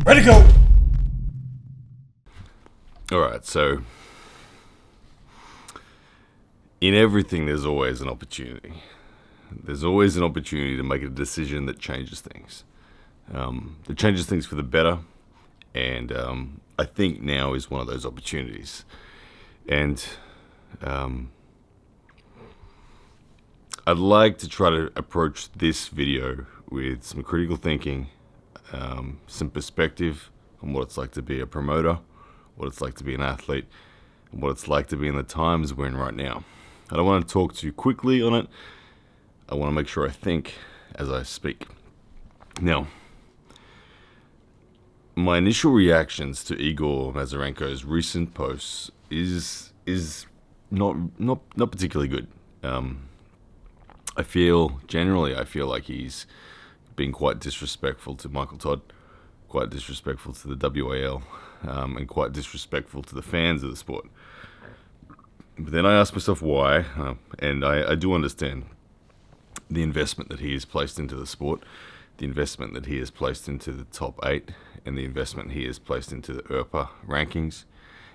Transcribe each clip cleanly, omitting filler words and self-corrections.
Ready to go! Alright, so in everything there's always an opportunity. There's always an opportunity to make a decision that changes things. That changes things for the better, and I think now is one of those opportunities. And I'd like to try to approach this video with some critical thinking, some perspective on what it's like to be a promoter, what it's like to be an athlete, and what it's like to be in the times we're in right now. I don't want to talk too quickly on it. I want to make sure I think as I speak. Now, my initial reactions to Igor Mazurenko's recent posts is not particularly good. I feel like he's been quite disrespectful to Michael Todd, quite disrespectful to the WAL, and quite disrespectful to the fans of the sport. But then I asked myself why, and I do understand the investment that he has placed into the sport, the investment that he has placed into the top 8, and the investment he has placed into the ERPA rankings,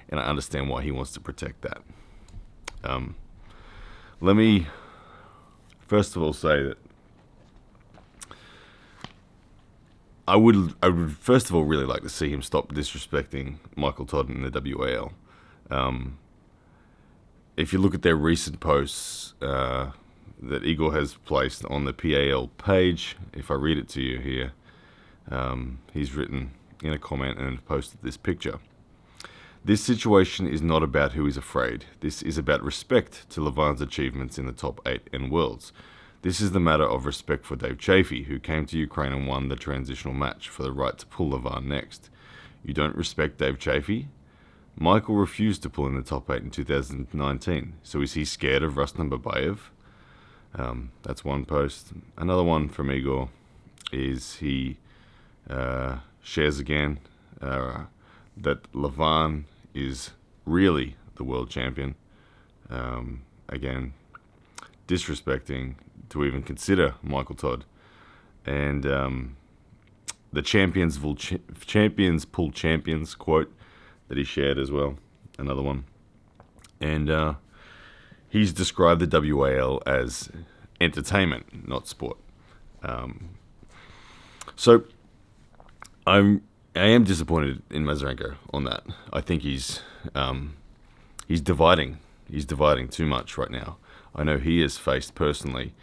and I understand why he wants to protect that. Let me first of all say that I would first of all really like to see him stop disrespecting Michael Todd in the WAL. If you look at their recent posts that Igor has placed on the PAL page, if I read it to you here, he's written in a comment and posted this picture. This situation is not about who is afraid. This is about respect to Levan's achievements in the top 8 and worlds. This is the matter of respect for Dave Chaffee, who came to Ukraine and won the transitional match for the right to pull Levan next. You don't respect Dave Chaffee? Michael refused to pull in the top 8 in 2019, so is he scared of Rustam Babayev? That's one post. Another one from Igor is he shares again that Levan is really the world champion. Again, disrespecting to even consider Michael Todd. And the champions pull champions quote that he shared as well, another one. And he's described the WAL as entertainment, not sport. So I am disappointed in Mazurenko on that. I think he's dividing. He's dividing too much right now. I know he has faced personally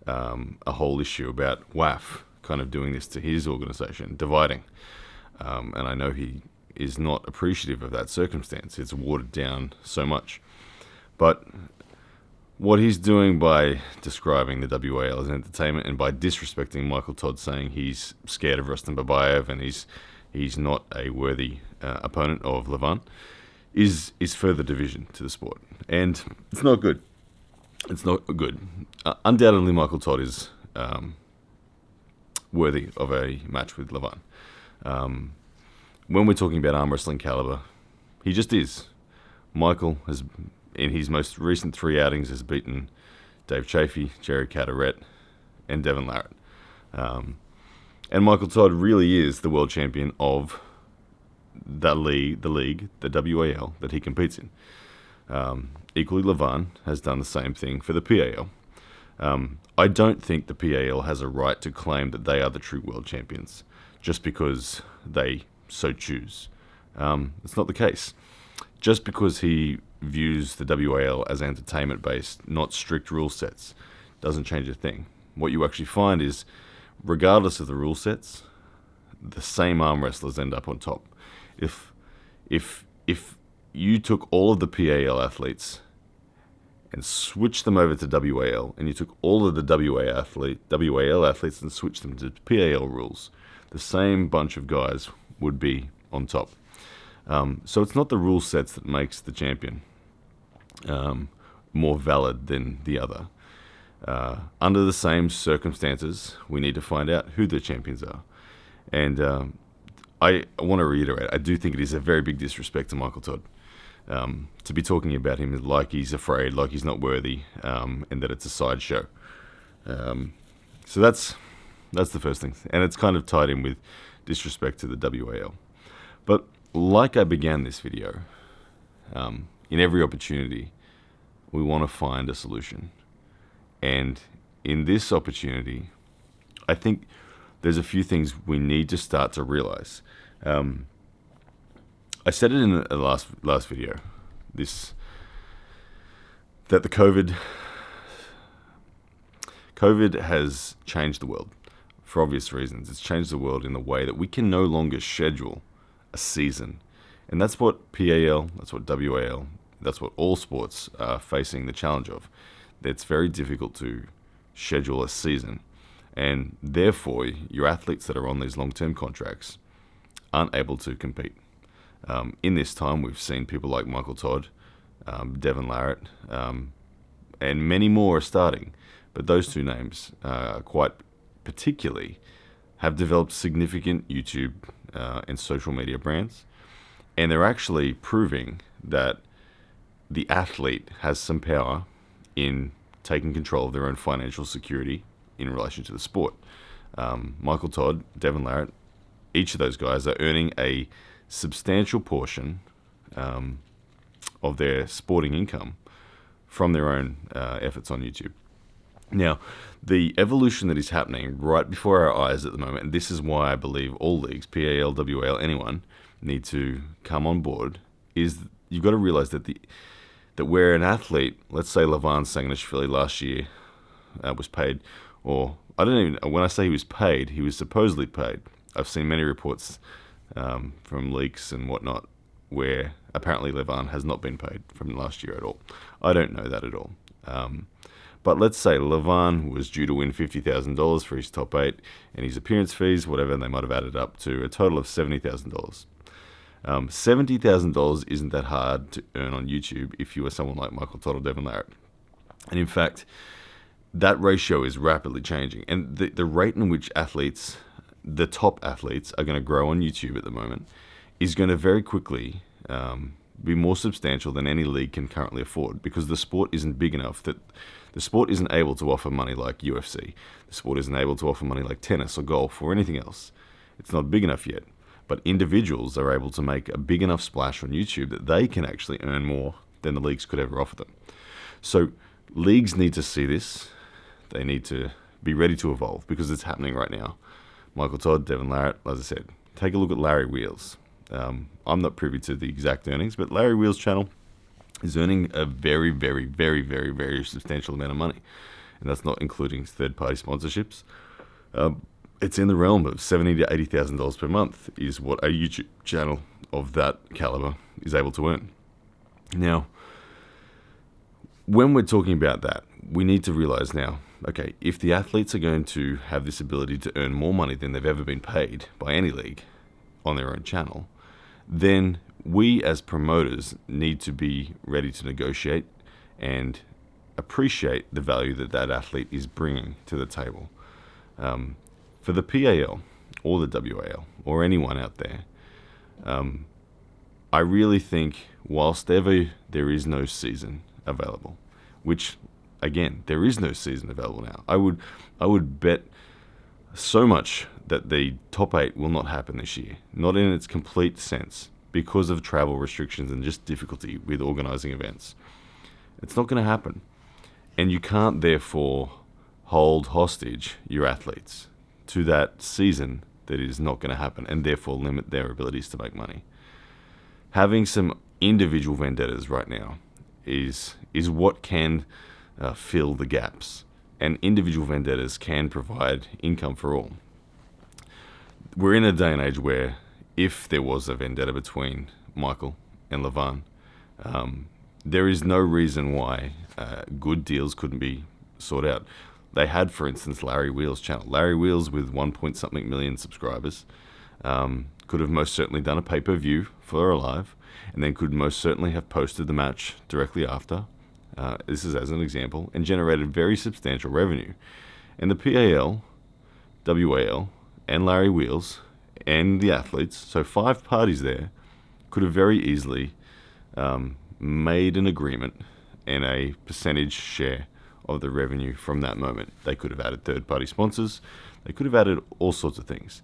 a whole issue about WAF kind of doing this to his organization, dividing. And I know he is not appreciative of that circumstance. It's watered down so much. But what he's doing by describing the WAL as entertainment and by disrespecting Michael Todd, saying he's scared of Rustam Babayev and he's not a worthy opponent of Levan, is further division to the sport. And it's not good. It's not good. Undoubtedly, Michael Todd is worthy of a match with Levan. When we're talking about arm wrestling caliber, he just is. Michael has, in his most recent 3 outings, has beaten Dave Chaffee, Jerry Caderet, and Devin Larratt. And Michael Todd really is the world champion of the league, the WAL, that he competes in. Equally, Levan has done the same thing for the PAL. I don't think the PAL has a right to claim that they are the true world champions just because they so choose. It's not the case. Just because he views the WAL as entertainment-based, not strict rule sets, doesn't change a thing. What you actually find is, regardless of the rule sets, the same arm wrestlers end up on top. If you took all of the PAL athletes and switched them over to WAL, and you took all of the WAL athletes and switched them to PAL rules, the same bunch of guys would be on top. So it's not the rule sets that makes the champion more valid than the other. Under the same circumstances, we need to find out who the champions are. And I want to reiterate, I do think it is a very big disrespect to Michael Todd to be talking about him like he's afraid, like he's not worthy, and that it's a sideshow. So that's the first thing. And it's kind of tied in with disrespect to the WAL. But like I began this video, in every opportunity, we want to find a solution. And in this opportunity, I think there's a few things we need to start to realize. I said it in the last video, that the COVID has changed the world for obvious reasons. It's changed the world in the way that we can no longer schedule a season. And that's what PAL, that's what WAL, that's what all sports are facing the challenge of. It's very difficult to schedule a season. And therefore, your athletes that are on these long-term contracts aren't able to compete. In this time, we've seen people like Michael Todd, Devin Larratt, and many more are starting. But those two names, quite particularly, have developed significant YouTube and social media brands. And they're actually proving that the athlete has some power in taking control of their own financial security in relation to the sport. Michael Todd, Devin Larratt, each of those guys are earning a substantial portion of their sporting income from their own efforts on YouTube. Now, the evolution that is happening right before our eyes at the moment, and this is why I believe all leagues, PAL, WAL, anyone, need to come on board, is you've got to realize that that where an athlete, let's say Levan Sanganishvili last year, was paid, or I don't even, when I say he was paid, he was supposedly paid. I've seen many reports from leaks and whatnot where apparently Levan has not been paid from last year at all. I don't know that at all. But let's say Levan was due to win $50,000 for his top 8, and his appearance fees, whatever, they might have added up to a total of $70,000. $70,000 isn't that hard to earn on YouTube if you are someone like Michael Todd or Devin Larratt. And in fact, that ratio is rapidly changing. And the rate in which athletes, the top athletes, are going to grow on YouTube at the moment is going to very quickly be more substantial than any league can currently afford, because the sport isn't big enough that the sport isn't able to offer money like UFC. The sport isn't able to offer money like tennis or golf or anything else. It's not big enough yet. But individuals are able to make a big enough splash on YouTube that they can actually earn more than the leagues could ever offer them. So leagues need to see this. They need to be ready to evolve, because it's happening right now. Michael Todd, Devin Larratt, as I said, take a look at Larry Wheels. I'm not privy to the exact earnings, but Larry Wheels' channel is earning a very, very, very, very, very substantial amount of money. And that's not including third-party sponsorships. It's in the realm of $70,000 to $80,000 per month is what a YouTube channel of that caliber is able to earn. Now, when we're talking about that, we need to realize now, okay, if the athletes are going to have this ability to earn more money than they've ever been paid by any league on their own channel, then we as promoters need to be ready to negotiate and appreciate the value that that athlete is bringing to the table. For the PAL or the WAL or anyone out there, I really think whilst ever there is no season available, which again, there is no season available now, I would bet so much that the top 8 will not happen this year, not in its complete sense, because of travel restrictions and just difficulty with organizing events. It's not going to happen. And you can't therefore hold hostage your athletes to that season that is not going to happen, and therefore limit their abilities to make money. Having some individual vendettas right now is what can fill the gaps, and individual vendettas can provide income for all. We're in a day and age where if there was a vendetta between Michael and Levan, there is no reason why good deals couldn't be sought out. They had, for instance, Larry Wheels' channel. Larry Wheels, with 1-point-something million subscribers, could have most certainly done a pay-per-view for Alive, and then could most certainly have posted the match directly after. This is as an example, and generated very substantial revenue. And the PAL, WAL, and Larry Wheels, and the athletes, so 5 parties there, could have very easily made an agreement and a percentage share of the revenue from that moment. They could have added third-party sponsors. They could have added all sorts of things.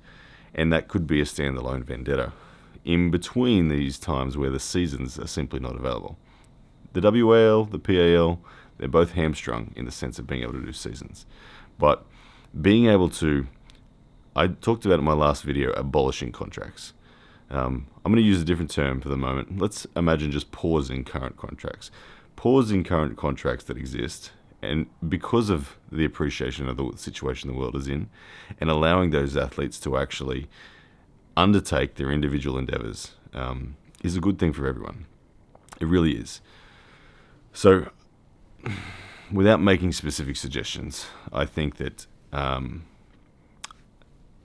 And that could be a standalone vendetta in between these times where the seasons are simply not available. The WAL, the PAL, they're both hamstrung in the sense of being able to do seasons. But being able to, I talked about in my last video, abolishing contracts. I'm going to use a different term for the moment. Let's imagine just pausing current contracts. Pausing current contracts that exist, and because of the appreciation of the situation the world is in, and allowing those athletes to actually undertake their individual endeavors is a good thing for everyone. It really is. So, without making specific suggestions, I think that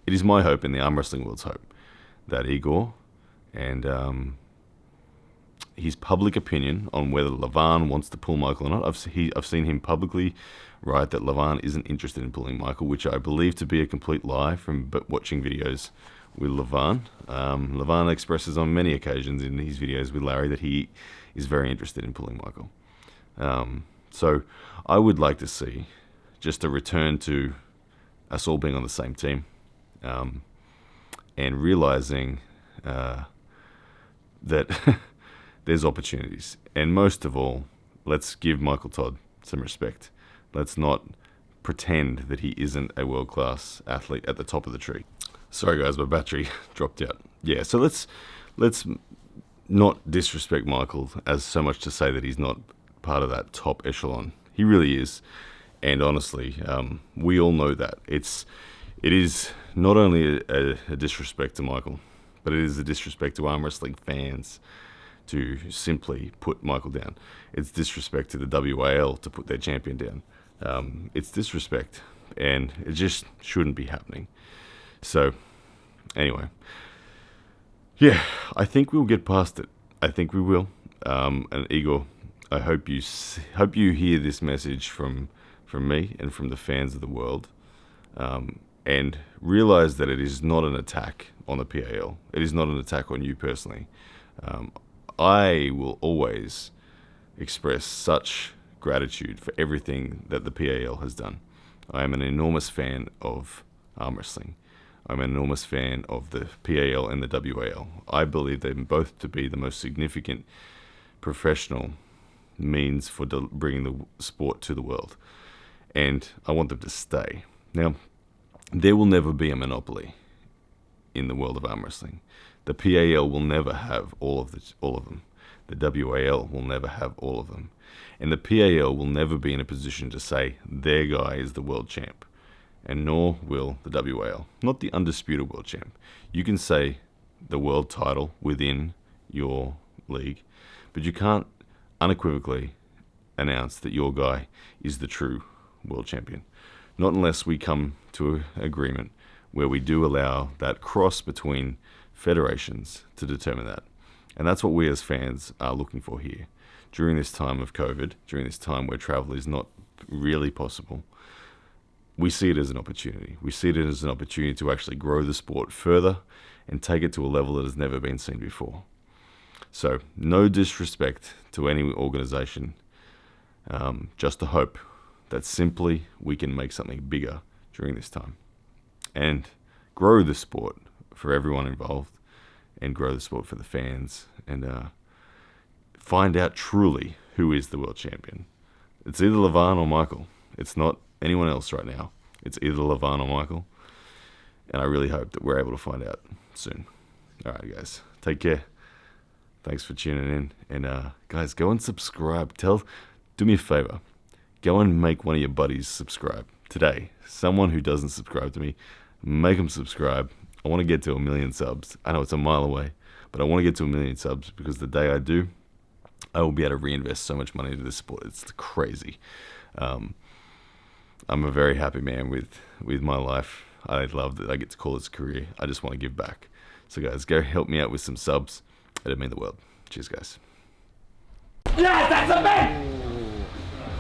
it is my hope and the arm wrestling world's hope that Igor and his public opinion on whether Levan wants to pull Michael or not. I've seen him publicly write that Levan isn't interested in pulling Michael, which I believe to be a complete lie from watching videos with Levan. Levan expresses on many occasions in his videos with Larry that he is very interested in pulling Michael. So I would like to see just a return to us all being on the same team, and realizing that there's opportunities. And most of all, let's give Michael Todd some respect. Let's not pretend that he isn't a world-class athlete at the top of the tree. Sorry guys, my battery dropped out. Yeah, so let's not disrespect Michael as so much to say that he's not part of that top echelon. He really is. And honestly, we all know that. It is not only a disrespect to Michael, but it is a disrespect to arm wrestling fans to simply put Michael down. It's disrespect to the WAL to put their champion down. It's disrespect, and it just shouldn't be happening. So, anyway, yeah, I think we'll get past it. I think we will. And Igor, I hope you hear this message from me and from the fans of the world, and realize that it is not an attack on the PAL. It is not an attack on you personally. I will always express such gratitude for everything that the PAL has done. I am an enormous fan of arm wrestling. I'm an enormous fan of the PAL and the WAL. I believe them both to be the most significant professional means for bringing the sport to the world. And I want them to stay. Now, there will never be a monopoly in the world of arm wrestling. The PAL will never have all of them. The WAL will never have all of them. And the PAL will never be in a position to say their guy is the world champ. And nor will the WAL. Not the undisputed world champ. You can say the world title within your league, but you can't unequivocally announce that your guy is the true world champion. Not unless we come to an agreement where we do allow that cross between federations to determine that. And that's what we as fans are looking for here. During this time of COVID, during this time where travel is not really possible, we see it as an opportunity. We see it as an opportunity to actually grow the sport further and take it to a level that has never been seen before. So, no disrespect to any organization, just a hope that simply we can make something bigger during this time and grow the sport for everyone involved and grow the sport for the fans and find out truly who is the world champion. It's either Levan or Michael. It's not anyone else right now. It's either Levan or Michael. And I really hope that we're able to find out soon. All right, guys. Take care. Thanks for tuning in. And guys, go and subscribe. Do me a favor. Go and make one of your buddies subscribe today. Someone who doesn't subscribe to me, make them subscribe. I want to get to 1 million subs. I know it's a mile away, but I want to get to 1 million subs because the day I do, I will be able to reinvest so much money into this sport. It's crazy. I'm a very happy man with my life. I love that I get to call this a career. I just want to give back. So guys, go help me out with some subs. It'd mean the world. Cheers, guys. Yes, that's a man!